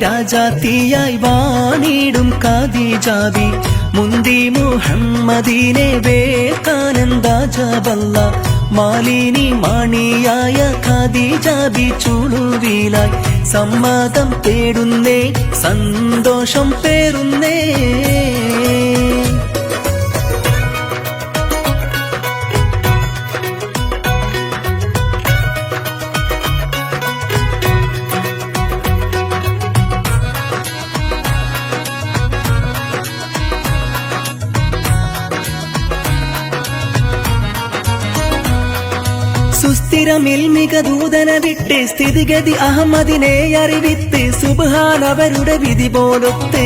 രാജാത്തിയായി വാണിടും ഖദീജാബി മുന്തി മുഹമ്മദിനെ വേക്കാനന്ദാജബല്ല മാലിനി മാണിയായ ഖദീജാബി ചുളുവിലായി സമ്മതം തേടുന്നേ സന്തോഷം പേറുന്നേ സുസ്ഥിരമിൽമിക ദൂതന വിട്ട് സ്ഥിതിഗതി അഹമ്മദിനെ അറിവിത്ത് സുബ്ഹാനവരുടെ വിധി പോലൊത്ത്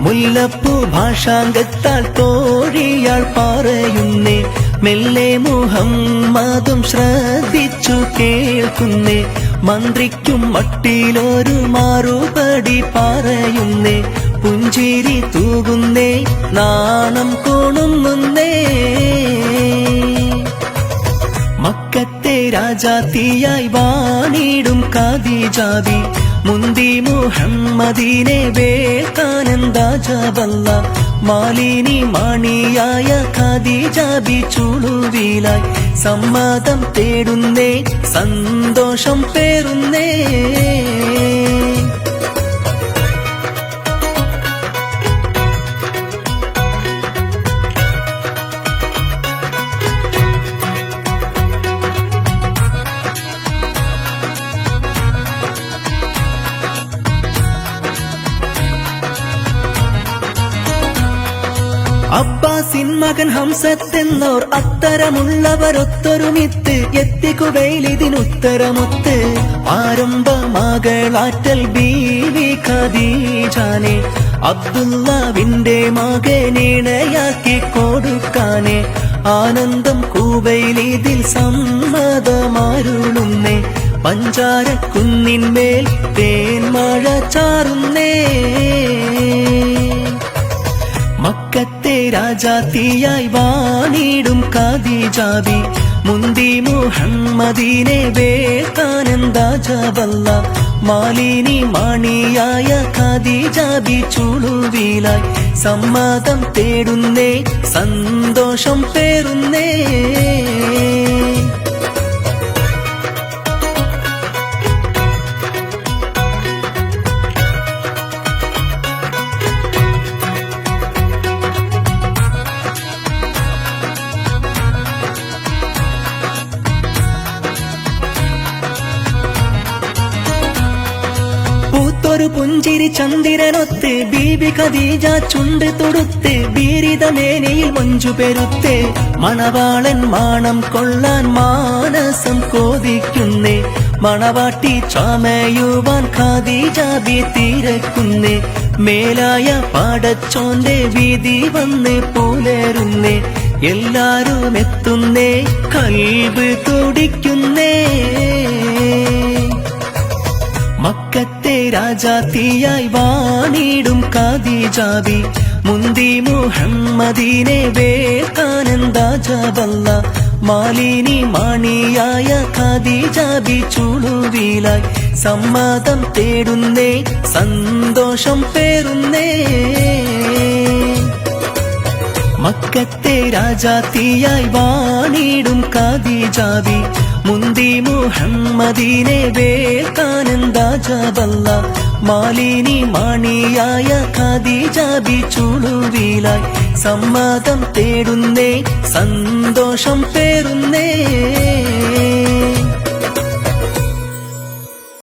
മുല്ലപ്പൂ ഭാഷാംഗത്താൽ തോഴിയാൾ പറയുന്നേ മെല്ലെ മുഹമ്മദും ശ്രദ്ധിച്ചു കേൾക്കുന്നേ മന്ത്രിക്കും മട്ടിലൊരു മറുപടി പറയുന്നേ പുഞ്ചിരി തൂകുന്നേ നാണം കോണുന്നേ മക്കത്തെ രാജാത്തിയായി വാണിടും ഖദീജാബി മുന്തി മുഹമ്മദിനെ വേക്കാനന്ദാജബല്ല മാലിനി മാണിയായ ഖദീജാബി ചുളുവിലായി സമ്മതം തേടുന്നേ സന്തോഷം പേറുന്നേ അബ്ബാസിൻ മകൻ ഹംസത്തെന്നോർ അത്തരമുള്ളവരൊത്തൊരുമിത്ത് എത്തിക്കുവയിലിതിനുത്തരമൊത്ത് ആരംഭമകളാറ്റൽ ബീവി ഖദീജാനെ അബ്ദുല്ലാവിന്റെ മകനിണയാക്കി കൊടുക്കാനെ ആനന്ദം കൂവയിലിതിൽ സമ്മതമാരുളുന്നേ പഞ്ചാരക്കുന്നിന്മേൽ തേൻമഴ ചാറുന്നേ മക്കത്തെ രാജാത്തിയായി വാണിടും ഖദീജാബി മുന്തി മുഹമ്മദിനെ വേക്കാനന്ദാജബല്ല മാലിനി മാണിയായ ഖദീജാബി ചുളുവിലായി സമ്മതം തേടുന്നേ സന്തോഷം പേറുന്നേ ഒരു പുഞ്ചിരി ചന്ദ്രനൊത്ത് ബീബി ഖദീജ ചുണ്ട് തൊടുത്ത് ബീരിതമേനയിൽ മഞ്ചു പെരുത്ത് മണവാളൻ മാണം കൊള്ളാൻ മാനസം കോതിക്കുന്നേ മണവാട്ടി ചമയുവാൻ ഖദീജാബി തിരക്കുന്നേ മേലായ പാടച്ചോന്റെ വീതി വന്ന് പുലരുന്നേ എല്ലാരും എത്തുന്നേ കൽബ് തുടിക്കുന്നേ മക്കത്തെ രാജാത്തിയായി വാണിടും ഖദീജാബി മുന്തി മുഹമ്മദിനെ വേക്കാനന്ദാജബല്ല മാലിനി മാണിയായ ഖദീജാബി ചുളുവിലായി സമ്മതം തേടുന്നേ സന്തോഷം പേറുന്നേ മക്കത്തെ രാജാത്തിയായി വാണിടും ഖദീജാബി മുന്തി മുഹമ്മദിനെ വേക്കാനന്ദാജബല്ല മാലിനി മാണിയായ ഖദീജാബി ചുളുവിലായി സമ്മതം തേടുന്നേ സന്തോഷം പേറുന്നേ